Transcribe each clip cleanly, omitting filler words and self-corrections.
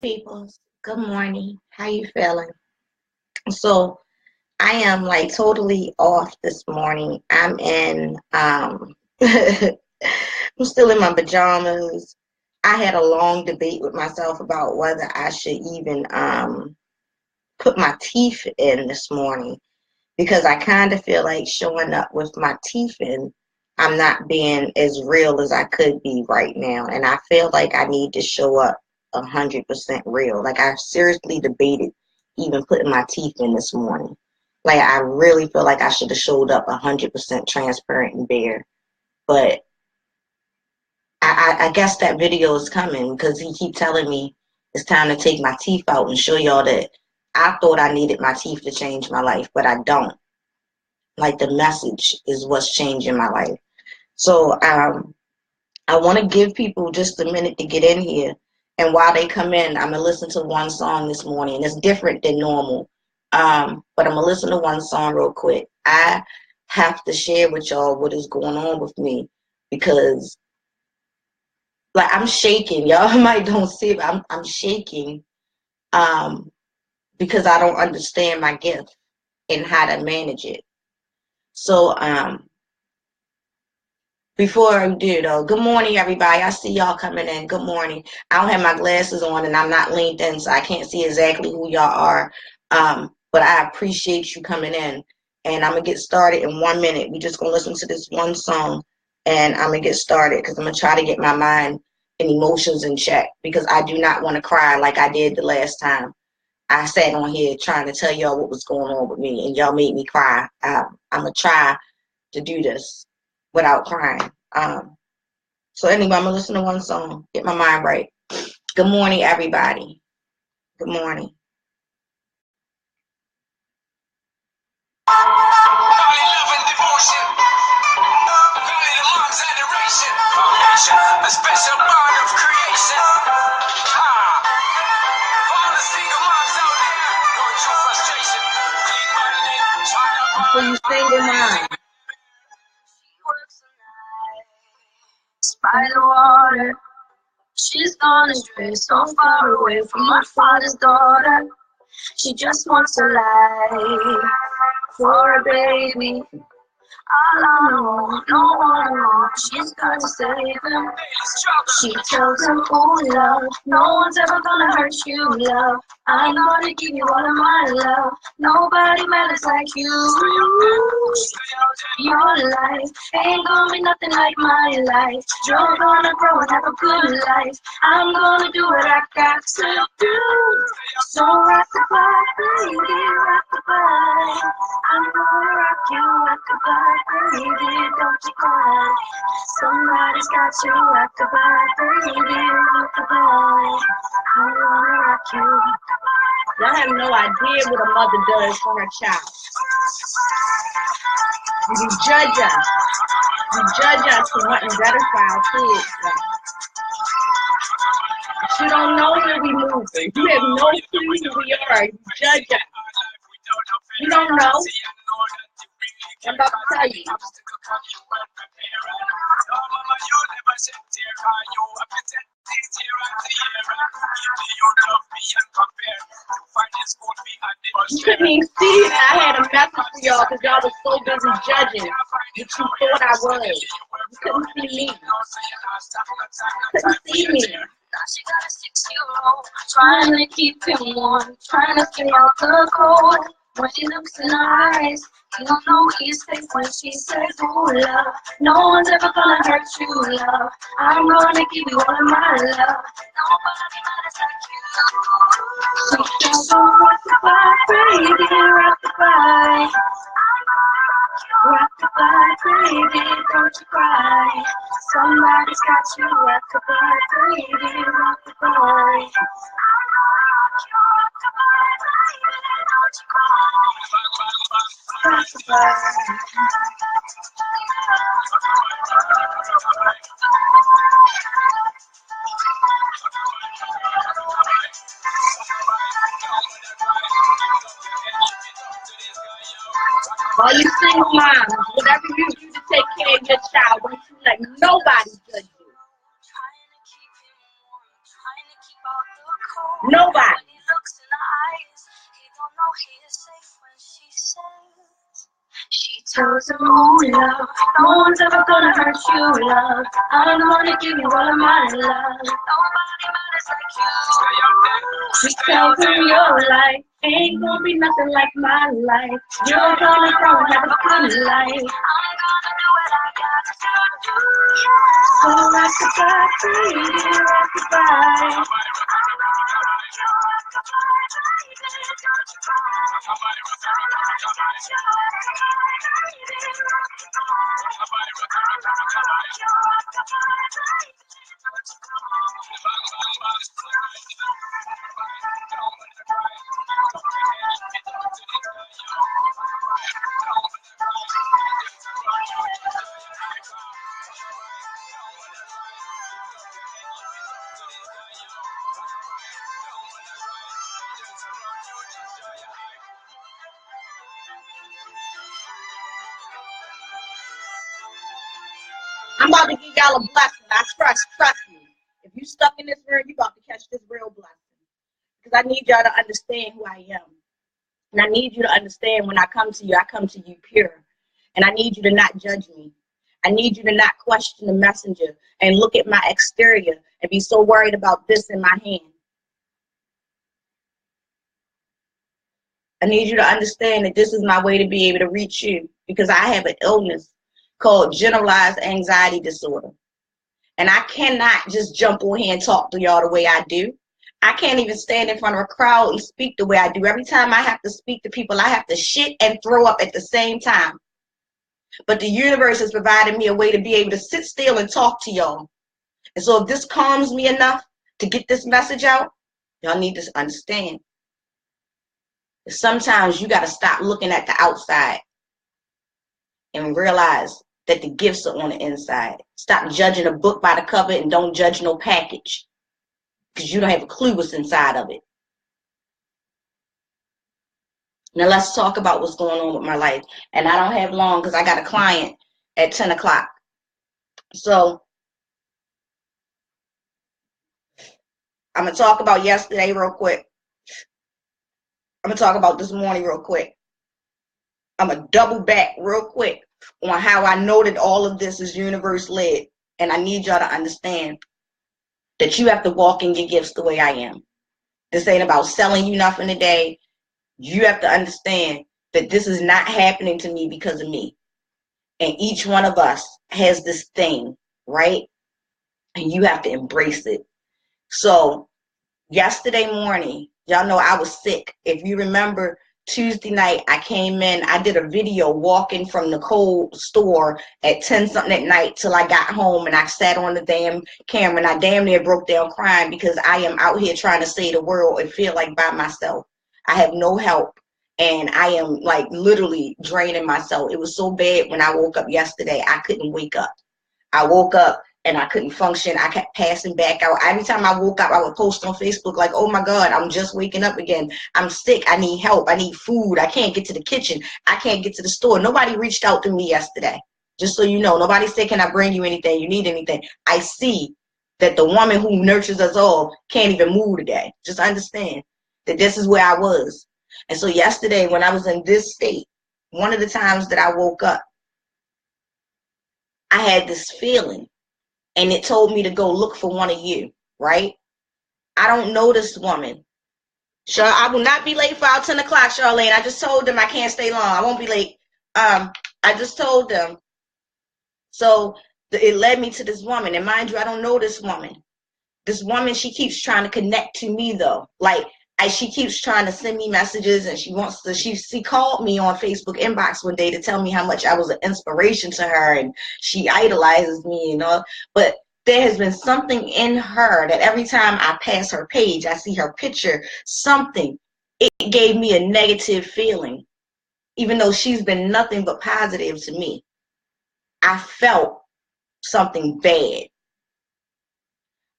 People, good morning. How you feeling? So I am like totally off this morning. I'm still in my pajamas. I had a long debate with myself about whether I should even put my teeth in this morning because I kind of feel like showing up with my teeth in. I'm not being as real as I could be right now, and I feel like I need to show up 100% real. Like I seriously debated even putting my teeth in this morning. Like I really feel like I should have showed up 100% transparent and bare. But I guess that video is coming because he keep telling me it's time to take my teeth out and show y'all that I thought I needed my teeth to change my life, but I don't. Like the message is what's changing my life. So I want to give people just a minute to get in here. And while they come in, I'm going to listen to one song this morning. It's different than normal. But I'm going to listen to one song real quick. I have to share with y'all what is going on with me because like I'm shaking. Y'all might don't see it, but I'm shaking because I don't understand my gift and how to manage it. So before I do though, good morning everybody. I see y'all coming in. Good morning. I don't have my glasses on and I'm not linked in, so I can't see exactly who y'all are. But I appreciate you coming in. And I'm gonna get started in 1 minute. We just gonna listen to this one song and I'm gonna get started because I'm gonna try to get my mind and emotions in check because I do not want to cry like I did the last time. I sat on here trying to tell y'all what was going on with me and y'all made me cry. I'm gonna try to do this without crying. So anyway, I'm gonna listen to one song, get my mind right. Good morning, everybody. Good morning. A special bond of creation. For all the single moms out there going through frustration. Clean minded, trying to for you single moms. She works the night by the water. She's gone astray, so far away from her father's daughter. She just wants a life for a baby. All alone, no one more. She's got to save him. She tells him, oh love, no one's ever gonna hurt you, love. I'm gonna give you all of my love. Nobody matters like you. Your life ain't gonna be nothing like my life. You're gonna grow and have a good life. I'm gonna do what I got to do. So rock-a-bye, baby, rock-a-bye. I'm gonna rock you, rock-a-bye, baby, don't you cry. Somebody's got to rock-a-bye, baby, rock-a-bye. I wanna rock you. Y'all have no idea what a mother does for her child. You judge us. You judge us for wanting better for our kids. But you don't know where we moving. You have no clue who we are. You judge us. You don't know. I'm about to tell you. You couldn't even see that I had a message for y'all because y'all was so busy judging what you thought I was. You couldn't see me. Couldn't see me. She got a 6-year-old, trying to keep him warm, trying to stay out the cold. When he looks in her eyes, you don't know he's safe when she says, oh love, no one's ever gonna hurt you, love. I'm gonna give you all of my love. Nobody matters like you. She says, oh, rock-a-bye, baby, rock-a-bye. Rock-a-bye, baby, don't you cry. Somebody's got you, rock-a-bye, baby, rock-a-bye. All you single moms, whatever you do to take care of your child, don't you let nobody judge you. Nobody. She tells him, oh love, no one's ever gonna hurt you, love. I'm gonna give you all of my love. Nobody matters like you. She tells him your life ain't gonna be nothing like my life. You're gonna grow and have a good life. I'm gonna do what I got to do. So rock goodbye to you, rock goodbye. I'm about to give y'all a blessing. I trust me. If you stuck in this room, you about to catch this real blessing. Because I need y'all to understand who I am. And I need you to understand when I come to you pure. And I need you to not judge me. I need you to not question the messenger and look at my exterior and be so worried about this in my hand. I need you to understand that this is my way to be able to reach you, because I have an illness called generalized anxiety disorder. And I cannot just jump on here and talk to y'all the way I do. I can't even stand in front of a crowd and speak the way I do. Every time I have to speak to people, I have to shit and throw up at the same time. But the universe has provided me a way to be able to sit still and talk to y'all. And so if this calms me enough to get this message out, y'all need to understand. Sometimes you got to stop looking at the outside and realize that the gifts are on the inside. Stop judging a book by the cover and don't judge no package, because you don't have a clue what's inside of it. Now let's talk about what's going on with my life. And I don't have long because I got a client at 10 o'clock. So I'm going to talk about yesterday real quick. I'm going to talk about this morning real quick. I'm going to double back real quick on how I know that all of this is universe led. And I need y'all to understand that you have to walk in your gifts the way I am. This ain't about selling you nothing today. You have to understand that this is not happening to me because of me. And each one of us has this thing, right? And you have to embrace it. So yesterday morning, y'all know I was sick. If you remember, Tuesday night, I came in, I did a video walking from the cold store at 10 something at night till I got home, and I sat on the damn camera and I damn near broke down crying because I am out here trying to save the world and feel like by myself. I have no help and I am like literally draining myself. It was so bad when I woke up yesterday, I couldn't wake up. I woke up and I couldn't function. I kept passing back out. Every time I woke up, I would post on Facebook like, oh my God, I'm just waking up again. I'm sick. I need help. I need food. I can't get to the kitchen. I can't get to the store. Nobody reached out to me yesterday. Just so you know, nobody said, can I bring you anything? You need anything? I see that the woman who nurtures us all can't even move today. Just understand that this is where I was. And so yesterday when I was in this state, one of the times that I woke up, I had this feeling. And it told me to go look for one of you, right? I don't know this woman. Sure, I will not be late for our 10 o'clock, Charlene. I just told them I can't stay long. I won't be late. I just told them. So it led me to this woman. And mind you, I don't know this woman. This woman, she keeps trying to connect to me, though. Like, she keeps trying to send me messages, and she wants to, she called me on Facebook inbox one day to tell me how much I was an inspiration to her, and she idolizes me, you know. But there has been something in her that every time I pass her page, I see her picture, something, it gave me a negative feeling, even though she's been nothing but positive to me. I felt something bad.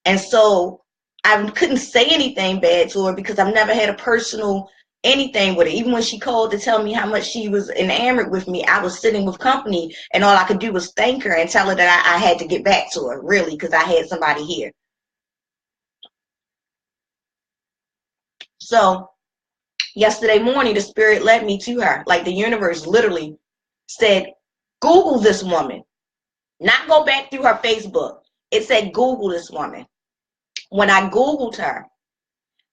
And so I couldn't say anything bad to her because I've never had a personal anything with her. Even when she called to tell me how much she was enamored with me, I was sitting with company, and all I could do was thank her and tell her that I had to get back to her, really, because I had somebody here. So yesterday morning, the spirit led me to her. Like the universe literally said, Google this woman. Not go back through her Facebook. It said, Google this woman. When I Googled her,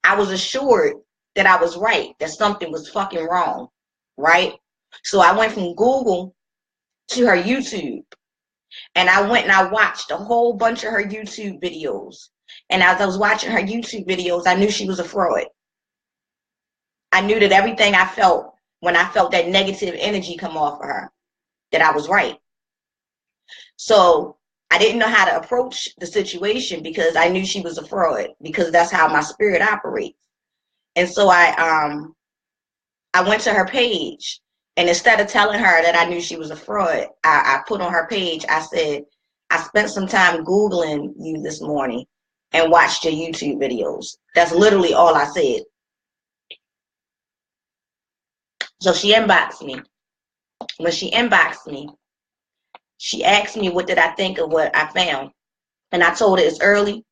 I was assured that I was right, that something was fucking wrong, right? So I went from Google to her YouTube, and I went and I watched a whole bunch of her YouTube videos. And as I was watching her YouTube videos, I knew she was a fraud. I knew that everything I felt when I felt that negative energy come off of her, that I was right. So I didn't know how to approach the situation because I knew she was a fraud, because that's how my spirit operates. And so I went to her page, and instead of telling her that I knew she was a fraud, I put on her page, I said, I spent some time Googling you this morning and watched your YouTube videos. That's literally all I said. So she inboxed me. When she inboxed me, she asked me what did I think of what I found. And I told her it's early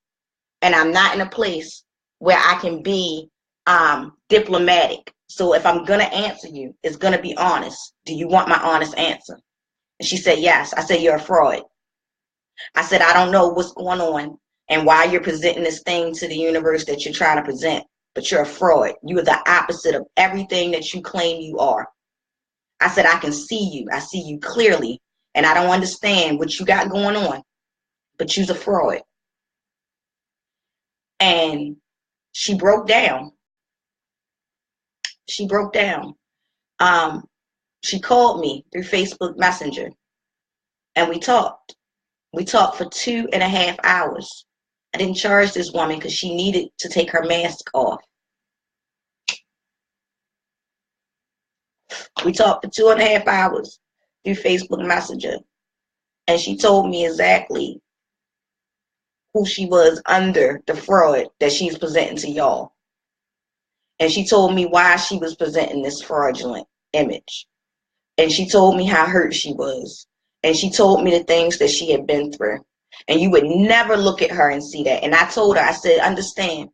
and I'm not in a place where I can be diplomatic. So if I'm going to answer you, it's going to be honest. Do you want my honest answer? And she said, yes. I said, you're a fraud. I said, I don't know what's going on and why you're presenting this thing to the universe that you're trying to present, but you're a fraud. You are the opposite of everything that you claim you are. I said, I can see you. I see you clearly, and I don't understand what you got going on, but you're a fraud. And she broke down. She broke down. She called me through Facebook Messenger, and we talked. We talked for 2.5 hours. I didn't charge this woman because she needed to take her mask off. We talked for 2.5 hours through Facebook Messenger, and she told me exactly who she was under the fraud that she's presenting to y'all. And she told me why she was presenting this fraudulent image. And she told me how hurt she was. And she told me the things that she had been through. And you would never look at her and see that. And I told her, I said, understand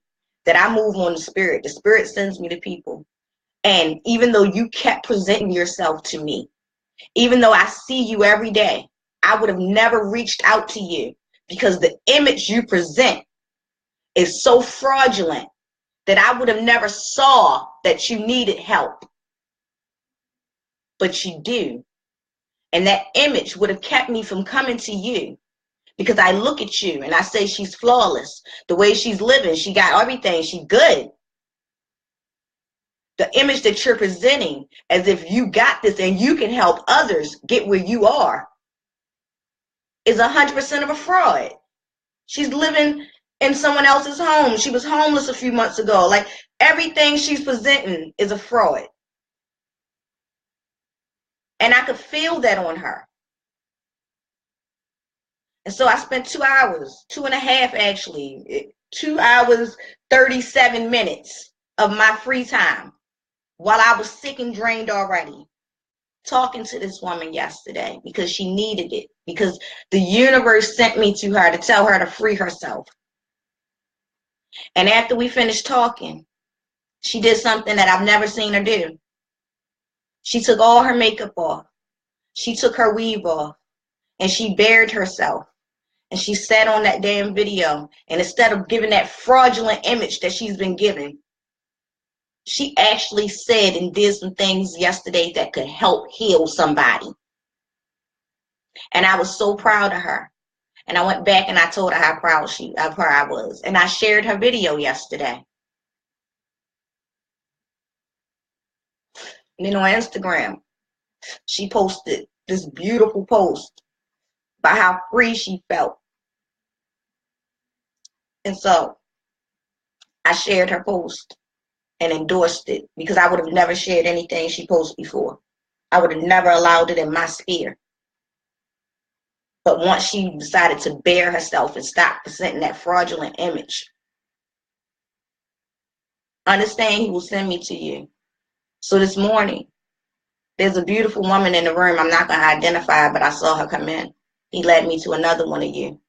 that I move on the spirit. The spirit sends me to people. And even though you kept presenting yourself to me, even though I see you every day, I would have never reached out to you because the image you present is so fraudulent that I would have never saw that you needed help. But you do. And that image would have kept me from coming to you because I look at you and I say she's flawless. The way she's living, she got everything. She's good. The image that you're presenting as if you got this and you can help others get where you are is 100% of a fraud. She's living in someone else's home. She was homeless a few months ago. Like everything she's presenting is a fraud. And I could feel that on her. And so I spent 2 hours, 2.5 actually, 2 hours, 37 minutes of my free time while I was sick and drained already, talking to this woman yesterday because she needed it, because the universe sent me to her to tell her to free herself. And after we finished talking, she did something that I've never seen her do. She took all her makeup off. She took her weave off and she bared herself. And she sat on that damn video. And instead of giving that fraudulent image that she's been given, she actually said and did some things yesterday that could help heal somebody. And I was so proud of her. And I went back and I told her how proud of her I was. And I shared her video yesterday. And then on Instagram, she posted this beautiful post about how free she felt. And so I shared her post and endorsed it because I would have never shared anything she posted before. I would have never allowed it in my sphere. But once she decided to bare herself and stop presenting that fraudulent image, understand he will send me to you. So this morning, there's a beautiful woman in the room. I'm not going to identify, but I saw her come in. He led me to another one of you.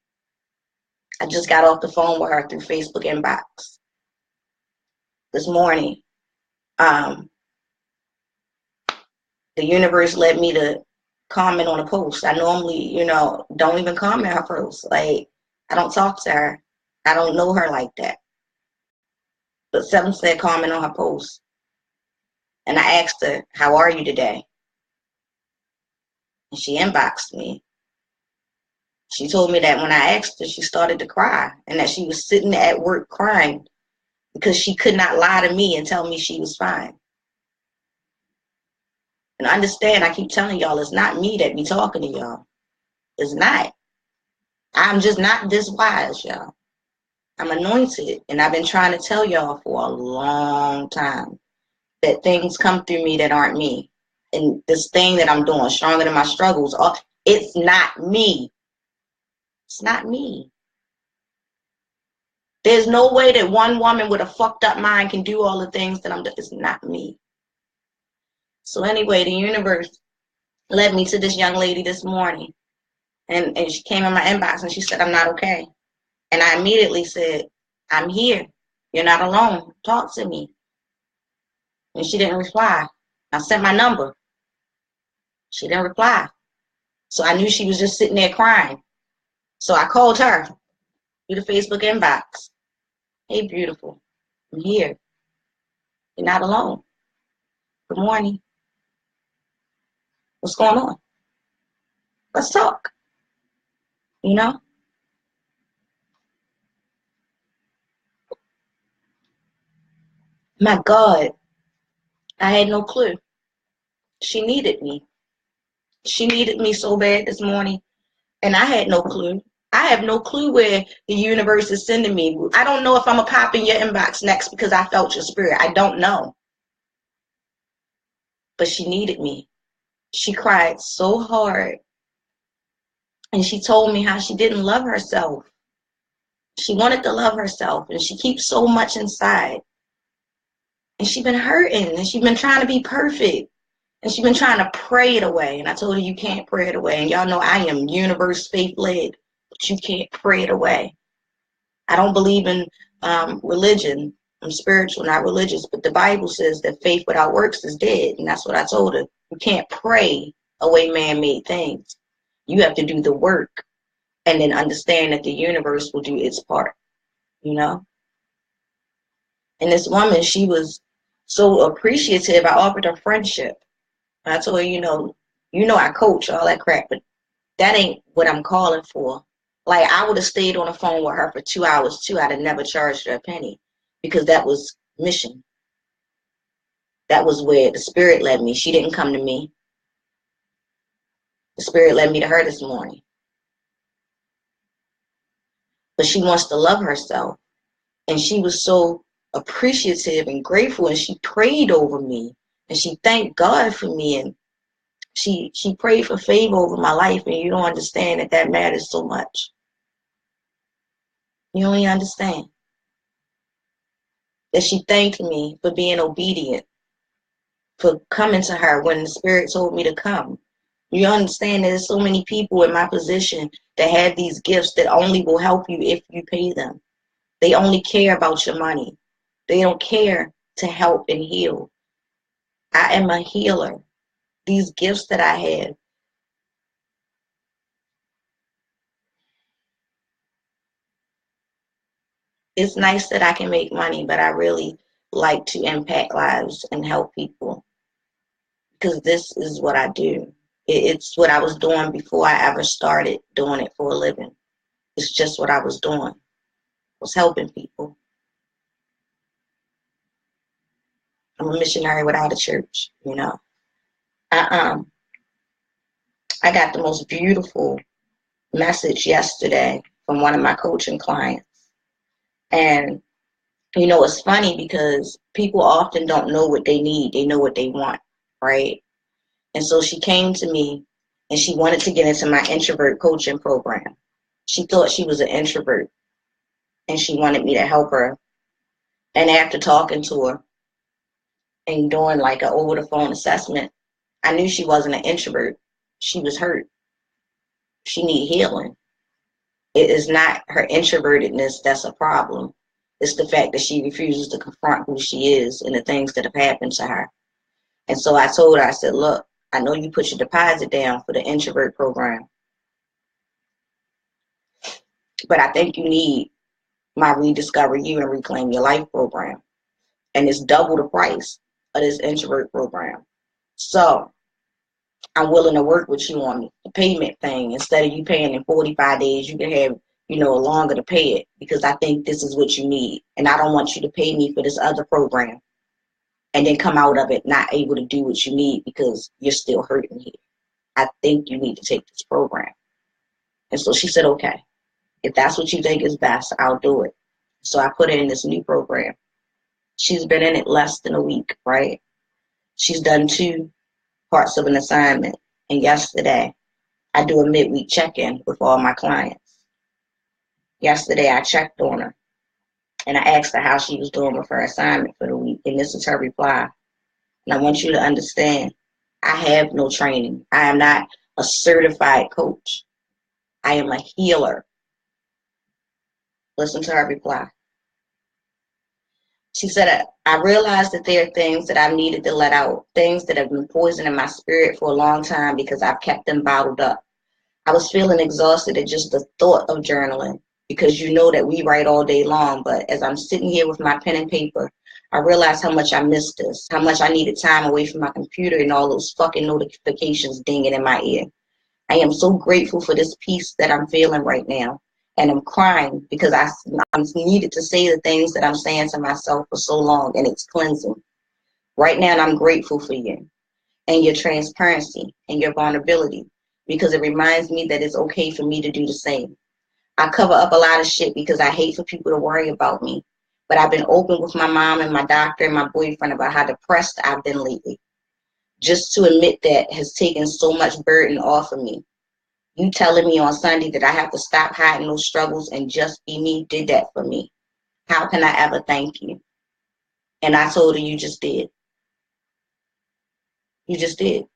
I just got off the phone with her through Facebook inbox. this morning, the universe led me to comment on a post. I normally, don't even comment her posts. Like, I don't talk to her. I don't know her like that. But something said comment on her post. And I asked her, how are you today? And she inboxed me. She told me that when I asked her, she started to cry and that she was sitting at work crying because she could not lie to me and tell me she was fine. And understand, I keep telling y'all, it's not me that be talking to y'all. It's not. I'm just not this wise, y'all. I'm anointed, and I've been trying to tell y'all for a long time that things come through me that aren't me. And this thing that I'm doing, Stronger Than My Struggles, it's not me. It's not me. There's no way that one woman with a fucked up mind can do all the things that I'm doing. It's not me. So anyway, the universe led me to this young lady this morning. And she came in my inbox and she said, I'm not okay. And I immediately said, I'm here. You're not alone. Talk to me. And she didn't reply. I sent my number. She didn't reply. So I knew she was just sitting there crying. So I called her through the Facebook inbox. Hey, beautiful. I'm here. You're not alone. Good morning. What's going on? Let's talk. You know? My God. I had no clue. She needed me. She needed me so bad this morning. And I had no clue. I have no clue where the universe is sending me. I don't know if I'm going to pop in your inbox next because I felt your spirit. I don't know. But she needed me. She cried so hard. And she told me how she didn't love herself. She wanted to love herself. And she keeps so much inside. And she's been hurting. And she's been trying to be perfect. And she's been trying to pray it away. And I told her, you can't pray it away. And y'all know I am universe faith-led. But you can't pray it away. I don't believe in religion. I'm spiritual, not religious. But the Bible says that faith without works is dead. And that's what I told her. You can't pray away man-made things. You have to do the work and then understand that the universe will do its part, you know? And this woman, she was so appreciative. I offered her friendship. And I told her, you know, I coach, all that crap, but that ain't what I'm calling for. Like, I would have stayed on the phone with her for 2 hours, too. I'd have never charged her a penny because that was mission. That was where the spirit led me. She didn't come to me. The spirit led me to her this morning. But she wants to love herself. And she was so appreciative and grateful. And she prayed over me. And she thanked God for me. And she prayed for favor over my life. And you don't understand that that matters so much. You only understand that she thanked me for being obedient, for coming to her when the spirit told me to come. You understand there's so many people in my position that have these gifts that only will help you if you pay them. They only care about your money. They don't care to help and heal. I am a healer. These gifts that I have. It's nice that I can make money, but I really like to impact lives and help people because this is what I do. It's what I was doing before I ever started doing it for a living. It's just what I was doing. I was helping people. I'm a missionary without a church, you know. I got the most beautiful message yesterday from one of my coaching clients. And, you know, it's funny because people often don't know what they need. They know what they want, right? And so she came to me and she wanted to get into my introvert coaching program. She thought she was an introvert and she wanted me to help her. And after talking to her and doing like an over the phone assessment, I knew she wasn't an introvert. She was hurt. She needed healing. It is not her introvertedness that's a problem. It's the fact that she refuses to confront who she is and the things that have happened to her. And so I told her, I said, look, I know you put your deposit down for the introvert program, but I think you need my Rediscover You and Reclaim Your Life program. And it's double the price of this introvert program. So I'm willing to work with you on the payment thing. Instead of you paying in 45 days, you can have, longer to pay it, because I think this is what you need. And I don't want you to pay me for this other program and then come out of it not able to do what you need because you're still hurting here. I think you need to take this program. And so she said, okay, if that's what you think is best, I'll do it. So I put her in this new program. She's been in it less than a week, right? She's done 2 parts of an assignment. And yesterday, I do a midweek check-in with all my clients. Yesterday, I checked on her. And I asked her how she was doing with her assignment for the week. And this is her reply. And I want you to understand, I have no training. I am not a certified coach. I am a healer. Listen to her reply. She said, I realized that there are things that I needed to let out, things that have been poisoning my spirit for a long time because I've kept them bottled up. I was feeling exhausted at just the thought of journaling, because you know that we write all day long. But as I'm sitting here with my pen and paper, I realized how much I missed this, how much I needed time away from my computer and all those fucking notifications dinging in my ear. I am so grateful for this peace that I'm feeling right now. And I'm crying because I needed to say the things that I'm saying to myself for so long, and it's cleansing. Right now, I'm grateful for you and your transparency and your vulnerability, because it reminds me that it's okay for me to do the same. I cover up a lot of shit because I hate for people to worry about me. But I've been open with my mom and my doctor and my boyfriend about how depressed I've been lately. Just to admit that has taken so much burden off of me. You telling me on Sunday that I have to stop hiding those struggles and just be me did that for me. How can I ever thank you? And I told her, you just did. You just did.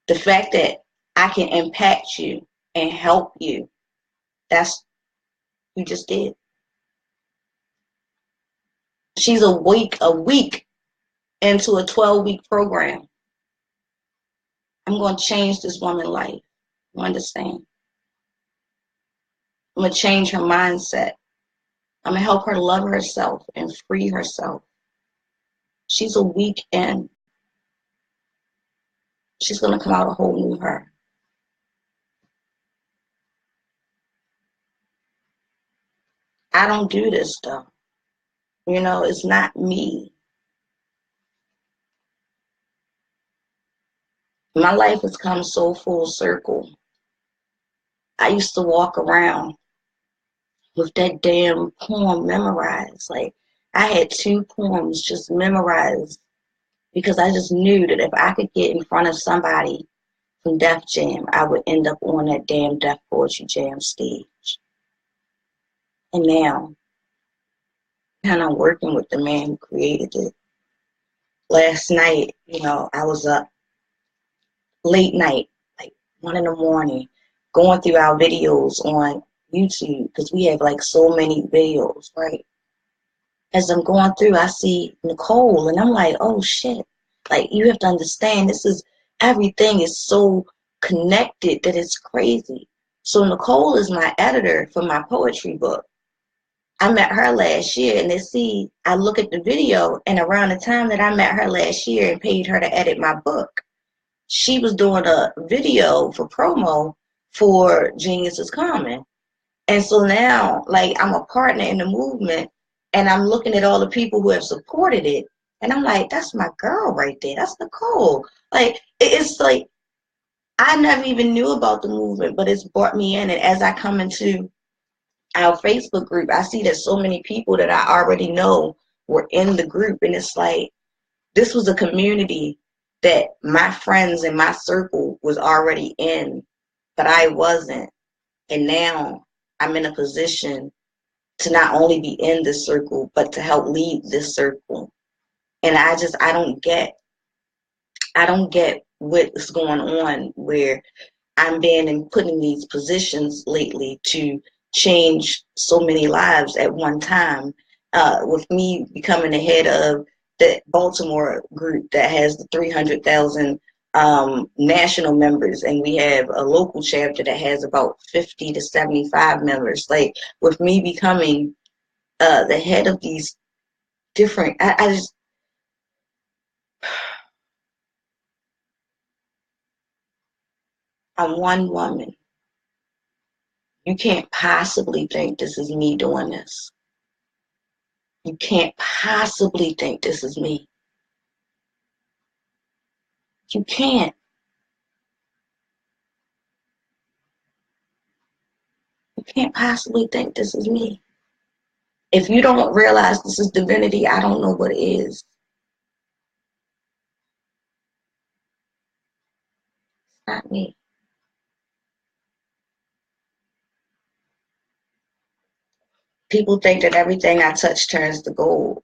The fact that I can impact you and help you, you just did. She's a week into a 12-week program. I'm going to change this woman's life. You understand? I'm going to change her mindset. I'm going to help her love herself and free herself. She's a week in. She's going to come out a whole new her. I don't do this stuff. It's not me. My life has come so full circle. I used to walk around with that damn poem memorized. Like, I had 2 poems just memorized because I just knew that if I could get in front of somebody from Def Jam, I would end up on that damn Def Poetry Jam stage. And now, kind of working with the man who created it. Last night, I was up late night, like 1 a.m, going through our videos on YouTube, because we have like so many videos, right? As I'm going through, I see Nicole, and I'm like, oh shit. Like, you have to understand, everything is so connected that it's crazy. So Nicole is my editor for my poetry book. I met her last year, and I look at the video, and around the time that I met her last year and paid her to edit my book, she was doing a video for promo for Genius is Common. And so now, like, I'm a partner in the movement, and I'm looking at all the people who have supported it, and I'm like, that's my girl right there. That's Nicole. Like, it's like, I never even knew about the movement, but it's brought me in. And as I come into our Facebook group, I see that so many people that I already know were in the group. And it's like, this was a community that my friends in my circle was already in, but I wasn't. And now I'm in a position to not only be in this circle, but to help lead this circle. And I don't get what's going on, where I'm being put in these positions lately to change so many lives at one time. With me becoming the head of the Baltimore group that has the 300,000 national members, and we have a local chapter that has about 50 to 75 members. Like, with me becoming the head of these different, I'm one woman. You can't possibly think this is me doing this. You can't possibly think this is me. You can't. You can't possibly think this is me. If you don't realize this is divinity, I don't know what it is. It's not me. People think that everything I touch turns to gold.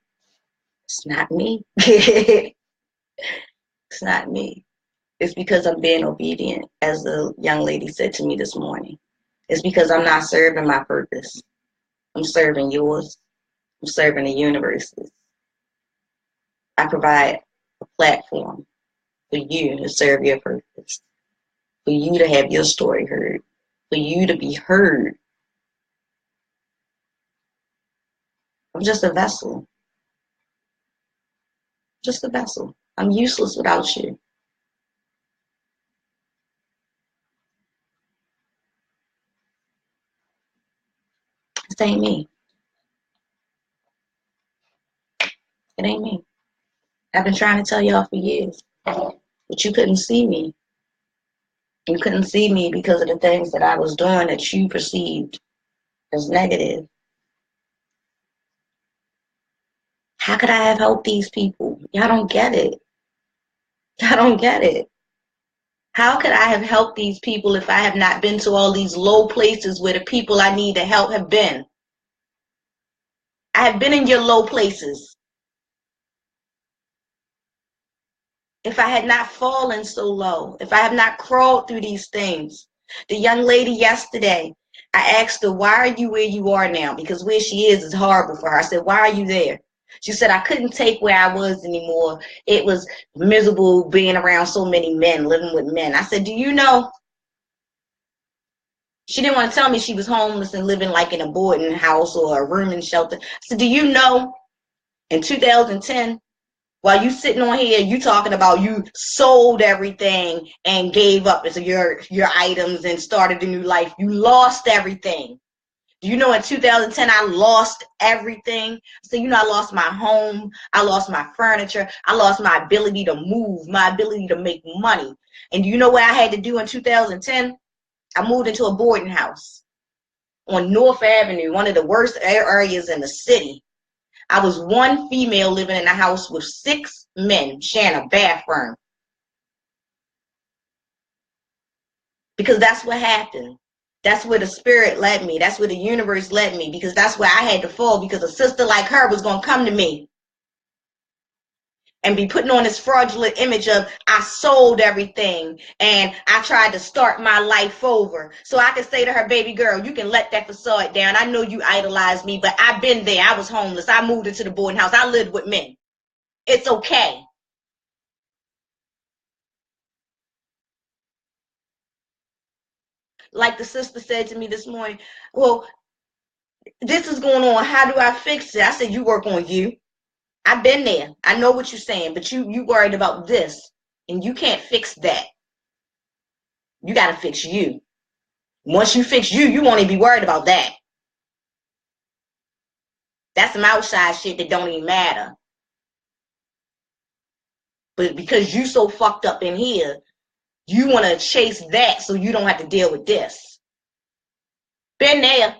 It's not me. It's not me. It's because I'm being obedient, as the young lady said to me this morning. It's because I'm not serving my purpose. I'm serving yours. I'm serving the universes. I provide a platform for you to serve your purpose, for you to have your story heard, for you to be heard. I'm just a vessel. Just a vessel. I'm useless without you. This ain't me. It ain't me. I've been trying to tell y'all for years, but you couldn't see me. You couldn't see me because of the things that I was doing that you perceived as negative. How could I have helped these people? Y'all don't get it. Y'all don't get it. How could I have helped these people if I have not been to all these low places where the people I need to help have been? I have been in your low places. If I had not fallen so low, if I have not crawled through these things. The young lady yesterday, I asked her, why are you where you are now? Because where she is horrible for her. I said, why are you there? She said, I couldn't take where I was anymore. It was miserable being around so many men, living with men. I said, do you know? She didn't want to tell me she was homeless and living like in a boarding house or a room and shelter. I said, do you know, in 2010, while you sitting on here, you talking about you sold everything and gave up your items and started a new life. You lost everything. Do you know in 2010, I lost everything? So, you know, I lost my home. I lost my furniture. I lost my ability to move, my ability to make money. And do you know what I had to do in 2010? I moved into a boarding house on North Avenue, one of the worst areas in the city. I was one female living in a house with 6 men sharing a bathroom. Because that's what happened. That's where the spirit led me. That's where the universe led me. Because that's where I had to fall. Because a sister like her was going to come to me and be putting on this fraudulent image of I sold everything and I tried to start my life over. So I could say to her, baby girl, you can let that facade down. I know you idolize me, but I've been there. I was homeless. I moved into the boarding house. I lived with men. It's okay. Like the sister said to me this morning, well, this is going on. How do I fix it? I said, you work on you. I've been there. I know what you're saying, but you worried about this, and you can't fix that. You got to fix you. Once you fix you, you won't even be worried about that. That's some outside shit that don't even matter. But because you so fucked up in here, you want to chase that so you don't have to deal with this. Been there.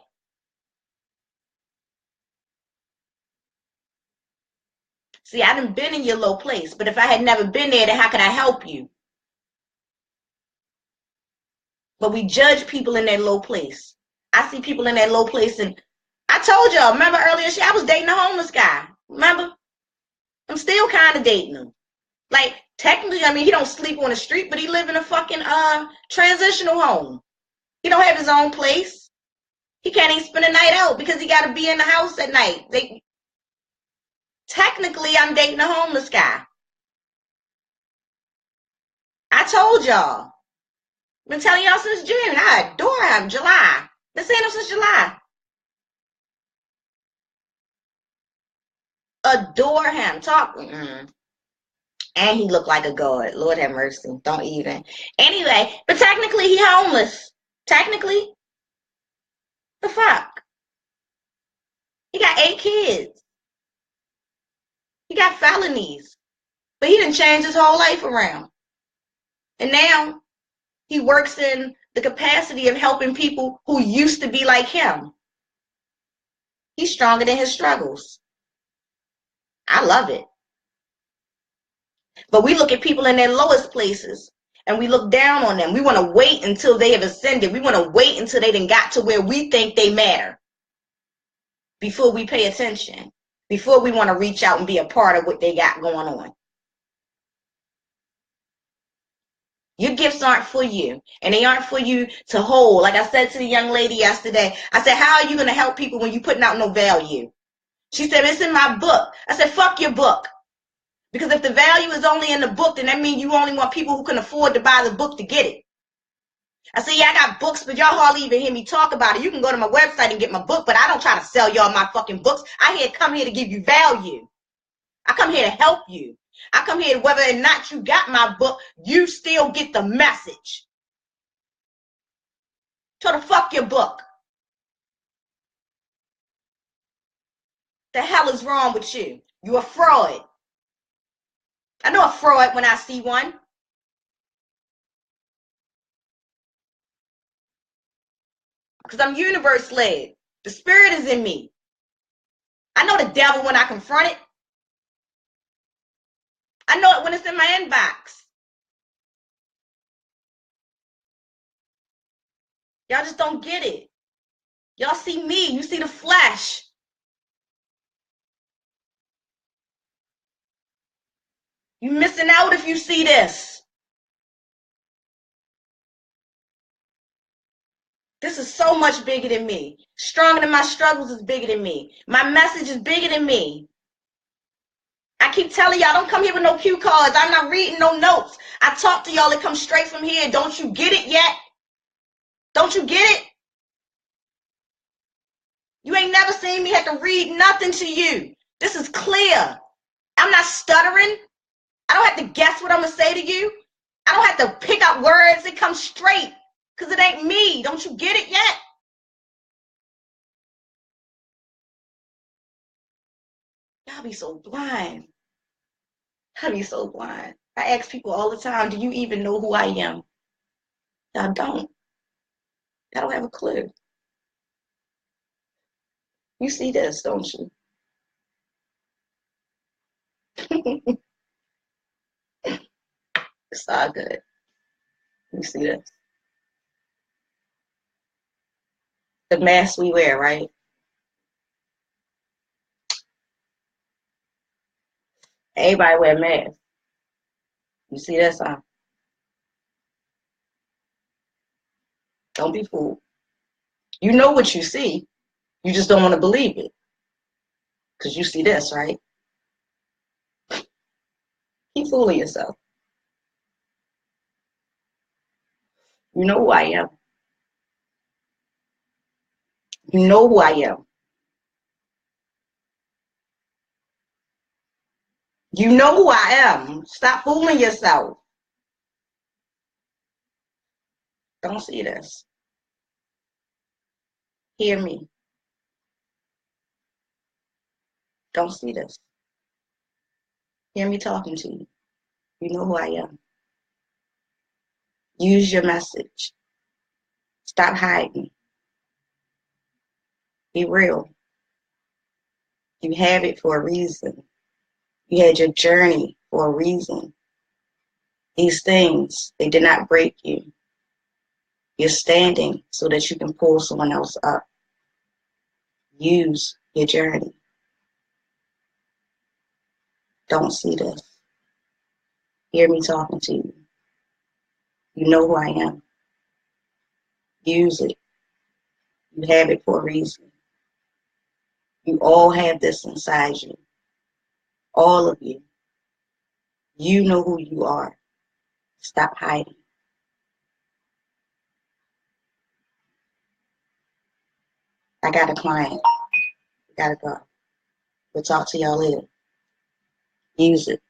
See, I done been in your low place, but if I had never been there, then how could I help you? But we judge people in their low place. I see people in that low place, and I told y'all, remember earlier, I was dating a homeless guy. Remember? I'm still kind of dating him. Like, technically, I mean, he don't sleep on the street, but he live in a fucking transitional home. He don't have his own place. He can't even spend a night out because he got to be in the house at night. Technically, I'm dating a homeless guy. I told y'all. Been telling y'all since June. I adore him. July. Been saying him since July. Adore him. Talk. And he looked like a god. Lord have mercy. Don't even. Anyway, but technically he homeless. Technically. The fuck? He got 8 kids. He got felonies. But he didn't change his whole life around. And now he works in the capacity of helping people who used to be like him. He's stronger than his struggles. I love it. But we look at people in their lowest places and we look down on them. We want to wait until they have ascended. We want to wait until they done got to where we think they matter before we pay attention, before we want to reach out and be a part of what they got going on. Your gifts aren't for you, and they aren't for you to hold. Like I said to the young lady yesterday, I said, how are you going to help people when you're putting out no value? She said, it's in my book. I said, fuck your book. Because if the value is only in the book, then that means you only want people who can afford to buy the book to get it. I said, yeah, I got books, but y'all hardly even hear me talk about it. You can go to my website and get my book, but I don't try to sell y'all my fucking books. I come here to give you value. I come here to help you. I come here, whether or not you got my book, you still get the message. So to fuck your book. The hell is wrong with you? You a fraud. I know a fraud when I see one. Because I'm universe led. The spirit is in me. I know the devil when I confront it. I know it when it's in my inbox. Y'all just don't get it. Y'all see me. You see the flesh. You missing out if you see this. This is so much bigger than me. Stronger than my struggles is bigger than me. My message is bigger than me. I keep telling y'all, don't come here with no cue cards. I'm not reading no notes. I talk to y'all that come straight from here. Don't you get it yet? Don't you get it? You ain't never seen me have to read nothing to you. This is clear. I'm not stuttering. I don't have to guess what I'm going to say to you. I don't have to pick up words. It comes straight because it ain't me. Don't you get it yet? Y'all be so blind. I be so blind. I ask people all the time, do you even know who I am? Y'all don't. Y'all don't have a clue. You see this, don't you? It's all good. You see this. The mask we wear, right? Everybody wear masks. You see this, huh? Don't be fooled. You know what you see. You just don't want to believe it. Because you see this, right? Keep fooling yourself. You know who I am. You know who I am. You know who I am. Stop fooling yourself. Don't see this. Hear me. Don't see this. Hear me talking to you. You know who I am. Use your message. Stop hiding. Be real. You have it for a reason. You had your journey for a reason. These things, they did not break you. You're standing so that you can pull someone else up. Use your journey. Don't see this. Hear me talking to you. You know who I am. Use it. You have it for a reason. You all have this inside you. All of you. You know who you are. Stop hiding. I got a client. Gotta go. We'll talk to y'all later. Use it.